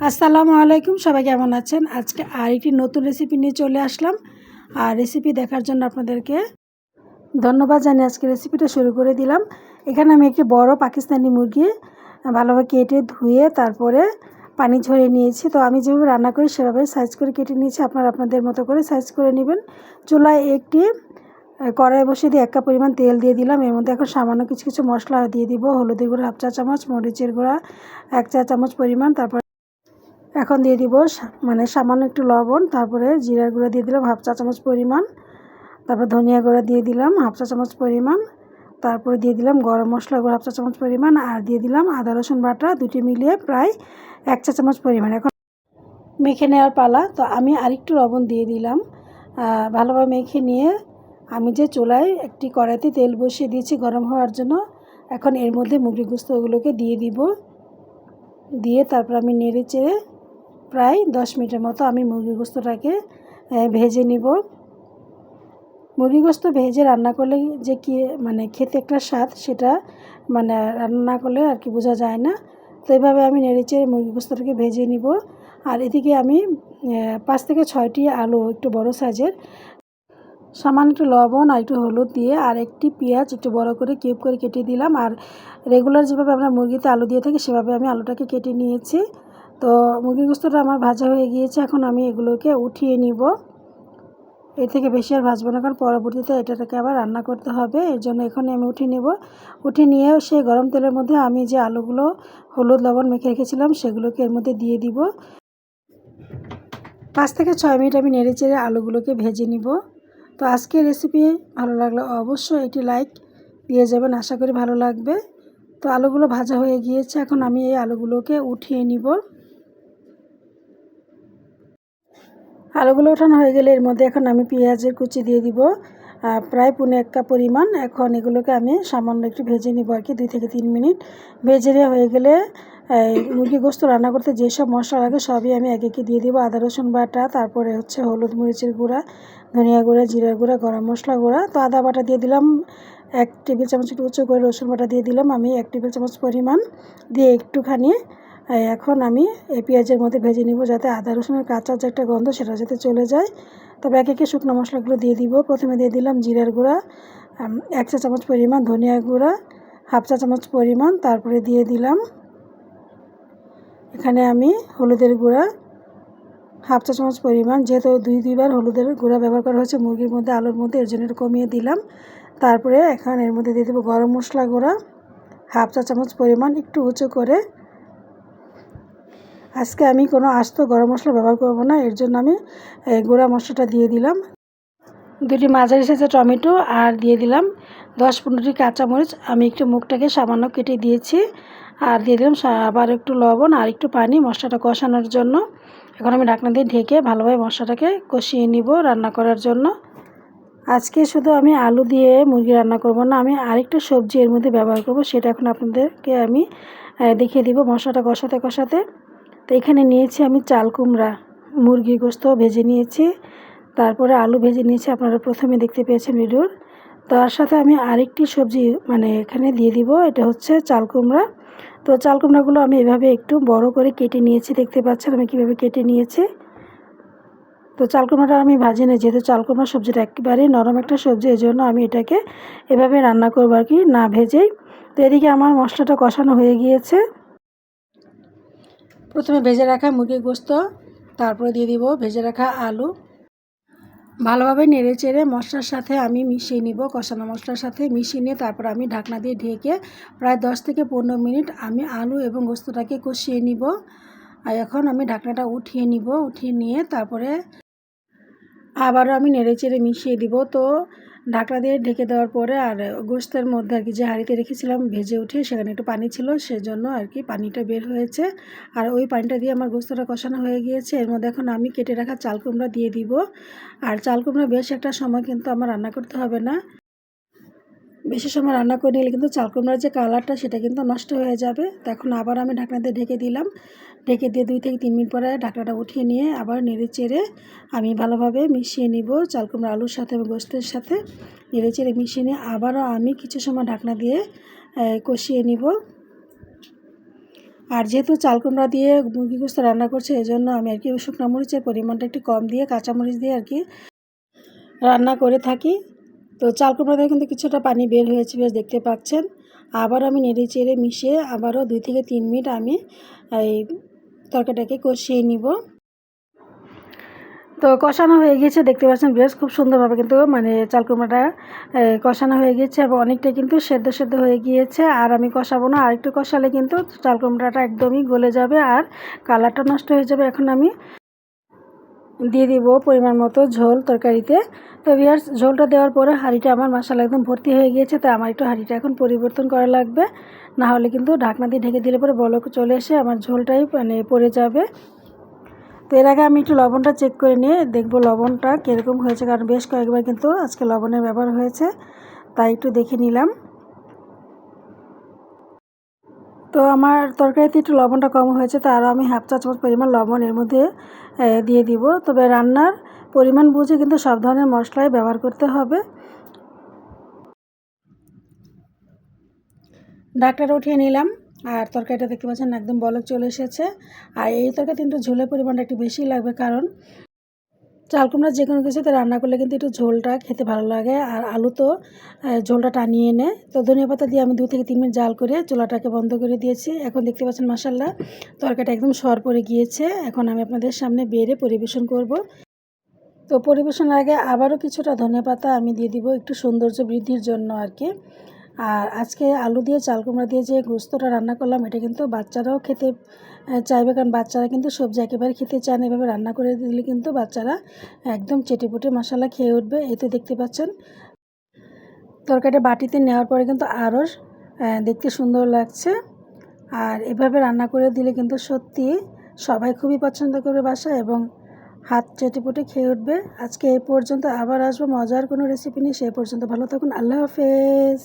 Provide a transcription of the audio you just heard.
আসসালামু আলাইকুম, সবাই কেমন আছেন? আজকে আরেকটি নতুন রেসিপি নিয়ে চলে আসলাম। আর রেসিপি দেখার জন্য আপনাদেরকে ধন্যবাদ জানিয়ে আজকে রেসিপিটা শুরু করে দিলাম। এখানে আমি একটি বড় পাকিস্তানি মুরগি ভালোভাবে কেটে ধুয়ে তারপরে পানি ঝরিয়ে নিয়েছি। তো আমি যেভাবে রান্না করি সেভাবে সাইজ করে কেটে নিয়েছি। আপনারা আপনাদের মতো করে সাইজ করে নেবেন। চুলায় একটি কড়াই বসিয়ে দিয়ে 1 কাপ পরিমাণ তেল দিয়ে দিলাম। এর মধ্যে এখন সামান্য কিছু কিছু মশলা দিয়ে দিব। হলুদের গুঁড়া 1/2 চা চামচ, মরিচের গুঁড়া 1 চা চামচ পরিমাণ, তারপর এখন দিয়ে দিব সামান্য একটু লবণ, তারপরে জিরার গুঁড়া দিয়ে দিলাম 1/2 চা চামচ পরিমাণ, তারপর ধনিয়া গুঁড়া দিয়ে দিলাম 1/2 চা চামচ পরিমাণ, তারপরে দিয়ে দিলাম গরম মশলা গুঁড়া 1/2 চা চামচ পরিমাণ, আর দিয়ে দিলাম আদা রসুন বাটা দুটি মিলিয়ে প্রায় 1 চা চামচ পরিমাণ। এখন মেখে নেওয়ার পালা। তো আমি আরেকটু লবণ দিয়ে দিলাম। ভালোভাবে মেখে নিয়ে আমি যে চুলায় একটি কড়াইতে তেল বসিয়ে দিয়েছি গরম হওয়ার জন্য। এখন এর মধ্যে মুরগি গোস্তগুলোকে দিয়ে দিব। দিয়ে তারপর আমি নেড়ে চেড়ে প্রায় 10 মিনিটের মতো আমি মুরগি গোস্তটাকে ভেজে নিব। মুরগি গোস্ত ভেজে রান্না করলে যে কি খেতে একটা স্বাদ, সেটা রান্না না করলে আর কি বোঝা যায় না। তো এইভাবে আমি নেড়েচেড়ে মুরগি গোস্তটাকে ভেজে নিব। আর এদিকে আমি 5 থেকে 6টি আলু একটু বড় সাইজের, সামান্য একটু লবণ আর একটু হলুদ দিয়ে আর একটি পেঁয়াজ একটু বড় করে কিউব করে কেটে দিলাম। আর রেগুলার যেভাবে আমরা মুরগিতে আলু দিয়ে থাকি সেভাবে আমি আলুটাকে কেটে নিয়েছি। তো মুরগি গোস্তটা আমার ভাজা হয়ে গিয়েছে। এখন আমি এগুলোকে উঠিয়ে নিব। এর থেকে বেশি আর ভাজবো না, কারণ পরবর্তীতে এটাকে আবার রান্না করতে হবে। এর জন্য এখনই আমি উঠিয়ে নেব। উঠিয়ে নিয়ে সেই গরম তেলের মধ্যে আমি যে আলুগুলো হলুদ লবণ মেখে রেখেছিলাম সেগুলোকে এর মধ্যে দিয়ে দিব। 5 থেকে 6 মিনিট আমি নেড়ে চেড়ে আলুগুলোকে ভেজে নিব। তো আজকের রেসিপি ভালো লাগলে অবশ্যই এটি লাইক দিয়ে যাবেন, আশা করি ভালো লাগবে। তো আলুগুলো ভাজা হয়ে গিয়েছে। এখন আমি এই আলুগুলোকে উঠিয়ে নিব। আলুগুলো ওঠানো হয়ে গেলে এর মধ্যে এখন আমি পেঁয়াজের কুচি দিয়ে দিব প্রায় 1 কাপ পরিমাণ। এখন এগুলোকে আমি সামান্য একটু ভেজে নিব আর কি, 2 থেকে 3 মিনিট ভেজে নেওয়া হয়ে গেলে মুরগি গোস্ত রান্না করতে যেসব মশলা লাগে সবই আমি একে একে দিয়ে দিব। আদা রসুন বাটা, তারপরে হচ্ছে হলুদ মরিচের গুঁড়া, ধনিয়া গুঁড়া, জিরার গুঁড়া, গরম মশলা গুঁড়া। তো আদা বাটা দিয়ে দিলাম 1 টেবিল চামচ, একটু উঁচু করে রসুন বাটা দিয়ে দিলাম আমি 1 টেবিল চামচ পরিমাণ দিয়ে একটুখানি এখন আমি এই পেঁয়াজের মধ্যে ভেজে নিব, যাতে আদা রসুনের কাঁচা যে একটা গন্ধ সেটা যাতে চলে যায়। তবে একে একে শুকনো মশলাগুলো দিয়ে দিব। প্রথমে দিয়ে দিলাম জিরার গুঁড়া 1 চা চামচ পরিমাণ, ধনিয়া গুঁড়া 1/2 চা চামচ পরিমাণ, তারপরে দিয়ে দিলাম এখানে আমি হলুদের গুঁড়া 1/2 চা চামচ পরিমাণ। যেহেতু দুইবার হলুদের গুঁড়া ব্যবহার করা হয়েছে মুরগির মধ্যে আলুর মধ্যে, এর জন্য কমিয়ে দিলাম। তারপরে এখন এর মধ্যে দিয়ে দেবো গরম মশলা গুঁড়া 1/2 চা চামচ পরিমাণ, একটু উঁচু করে। আজকে আমি কোনো আস্ত গরম মশলা ব্যবহার করব না, এর জন্য আমি গুঁড়া মশলাটা দিয়ে দিলাম। 2টি মাঝারি সাইজের টমেটো আর দিয়ে দিলাম 10-15টি কাঁচামরিচ। আমি একটু মুখটাকে সামান্য কেটে দিয়েছি। আর দিয়ে দিলাম আবার একটু লবণ আর একটু পানি মশলাটা কষানোর জন্য। এখন আমি ঢাকনা দিয়ে ঢেকে ভালোভাবে মশলাটাকে কষিয়ে নিব রান্না করার জন্য। আজকে শুধু আমি আলু দিয়ে মুরগি রান্না করব না, আমি আরেকটা সবজি এর মধ্যে ব্যবহার করব, সেটা এখন আপনাদেরকে আমি দেখিয়ে দিব মশলাটা কষাতে কষাতে। তো এখানে নিয়েছি আমি চাল কুমড়া, মুরগি গোস্ত ভেজে নিয়েছি, তারপরে আলু ভেজে নিয়েছি, আপনারা প্রথমে দেখতে পেয়েছেন ভিডিওর। তার সাথে আমি আরেকটি সবজি এখানে দিয়ে দিব, এটা হচ্ছে চাল কুমড়া। তো চাল কুমড়াগুলো আমি এভাবে একটু বড় করে কেটে নিয়েছি, দেখতে পাচ্ছেন আমি কীভাবে কেটে নিয়েছি। তো চাল কুমড়াটা আমি ভাজি না, যেহেতু চাল কুমড়া সবজিটা একেবারেই নরম একটা সবজি, এই জন্য আমি এটাকে এভাবে রান্না করবো আর কি, না ভেজেই। তো এদিকে আমার মশলাটা কষানো হয়ে গিয়েছে। প্রথমে ভেজে রাখা মুরগির গোস্ত, তারপরে দিয়ে দিব ভেজে রাখা আলু। ভালোভাবে নেড়ে চেড়ে মশলার সাথে আমি মিশিয়ে নিব, কষানো মশলার সাথে মিশিয়ে নিয়ে তারপর আমি ঢাকনা দিয়ে ঢেকে প্রায় 10 থেকে 15 মিনিট আমি আলু এবং গোস্তটাকে কষিয়ে নিব। আর এখন আমি ঢাকনাটা উঠিয়ে নিব, উঠিয়ে নিয়ে তারপরে আবারও আমি নেড়ে চেড়ে মিশিয়ে দিব। তো ঢাকনা দিয়ে ঢেকে দেওয়ার পরে আর গোস্তের মধ্যে আর কি যে হাঁড়িতে রেখেছিলাম ভেজে উঠে, সেখানে একটু পানি ছিল, সেজন্য আর কি পানিটা বের হয়েছে। আর ওই পানিটা দিয়ে আমার গোস্তটা কষানো হয়ে গিয়েছে। এর মধ্যে এখন আমি কেটে রাখা চাল কুমড়া দিয়ে দিব। আর চাল কুমড়া বেশ একটা সময় কিন্তু আমার রান্না করতে হবে না, বেশি সময় রান্না করে নিলে কিন্তু চাল কুমড়ার যে কালারটা সেটা কিন্তু নষ্ট হয়ে যাবে। তো এখন আবার আমি ঢাকনা দিয়ে ঢেকে দিলাম। ঢেকে দিয়ে 2 থেকে 3 মিনিট পরে ঢাকনাটা উঠিয়ে নিয়ে আবার নেড়ে চেড়ে আমি ভালোভাবে মিশিয়ে নিব চাল কুমড়া আলুর সাথে এবং গোস্তের সাথে। নেড়ে চেড়ে মিশিয়ে নিয়ে আবারও আমি কিছু সময় ঢাকনা দিয়ে কষিয়ে নিব। আর যেহেতু চাল কুমড়া দিয়ে মুরগি গোস্ত রান্না করছে, এই জন্য আমি আর কি শুকনো মরিচের পরিমাণটা একটু কম দিয়ে কাঁচামরিচ দিয়ে আর কি রান্না করে থাকি। তো চাল কুমড়া দিয়ে কিন্তু কিছুটা পানি বের হয়েছে, বেশ দেখতে পাচ্ছেন। আবার আমি নেড়ে চেড়ে মিশিয়ে আবারও 2 থেকে 3 মিনিট আমি এই তরকারিটাকে কষিয়ে নিব। তো কষানো হয়ে গিয়েছে, দেখতে পাচ্ছেন বেশ খুব সুন্দরভাবে কিন্তু মানে চাল কুমড়াটা কষানো হয়ে গিয়েছে এবং অনেকটা কিন্তু সেদ্ধ হয়ে গিয়েছে। আর আমি কষাবো না, আর একটু কষালে কিন্তু চাল কুমড়াটা একদমই গলে যাবে আর কালারটা নষ্ট হয়ে যাবে। এখন আমি দিয়ে দিব পরিমাণ মতো ঝোল তরকারিতে। তো ভিউয়ার্স, ঝোলটা দেওয়ার পরে হাঁড়িটা আমার মাশাআল্লাহ একদম ভর্তি হয়ে গিয়েছে। তো আমার একটু হাঁড়িটা এখন পরিবর্তন করা লাগবে, না হলে কিন্তু ঢাকনা দিয়ে ঢেকে দিলে পরে বলক চলে এসে আমার ঝোলটাই মানে পড়ে যাবে। তো এর আগে আমি একটু লবণটা চেক করে নিয়ে দেখব লবণটা কীরকম হয়েছে, কারণ বেশ কয়েকবার কিন্তু আজকে লবণের ব্যবহার হয়েছে, তাই একটু দেখে নিলাম। তো আমার তরকারিতে একটু লবণটা কম হয়েছে, তো আরও আমি হাফ চা চামচ পরিমাণ লবণ এর মধ্যে দিয়ে দিব। তবে রান্নার পরিমাণ বুঝে কিন্তু সব ধরনের মশলাই ব্যবহার করতে হবে। ঢাকনাটা উঠিয়ে নিলাম আর তরকারিটা দেখতে পাচ্ছেন একদম বলক চলে এসেছে। আর এই তরকারিতে কিন্তু ঝোলের পরিমাণটা একটু বেশি লাগবে, কারণ চাল কুমড়া যে কোনো কিছুতে রান্না করলে কিন্তু একটু ঝোলটা খেতে ভালো লাগে, আর আলু তো ঝোলটা টানিয়ে নেয়। তো ধনিয়া পাতা দিয়ে আমি 2 থেকে 3 মিনিট জাল করে চুলাটাকে বন্ধ করে দিয়েছি। এখন দেখতে পাচ্ছেন মাশাআল্লাহ তরকারিটা একদম সর পড়ে গিয়েছে। এখন আমি আপনাদের সামনে বেড়ে পরিবেশন করব। তো পরিবেশনের আগে আবারও কিছুটা ধনিয়া পাতা আমি দিয়ে দিব একটু সৌন্দর্য বৃদ্ধির জন্য আর কি। আর আজকে আলু দিয়ে চাল কুমড়া দিয়ে যে গোস্তটা রান্না করলাম, এটা কিন্তু বাচ্চারাও খেতে চাইবে, কারণ বাচ্চারা কিন্তু সবজি একেবারে খেতে চায় না। এভাবে রান্না করে দিলে কিন্তু বাচ্চারা একদম চেটেপুটে মশালা খেয়ে উঠবে। এই তো দেখতে পাচ্ছেন তরকারিটা বাটিতে নেওয়ার পরে কিন্তু আরও দেখতে সুন্দর লাগছে। আর এভাবে রান্না করে দিলে কিন্তু সত্যি সবাই খুবই পছন্দ করবে বাসায় এবং হাত চেটেপুটে খেয়ে উঠবে। আজকে এই পর্যন্ত, আবার আসবো মজার কোনো রেসিপি নিয়ে। সেই পর্যন্ত ভালো থাকুন। আল্লাহ হাফেজ।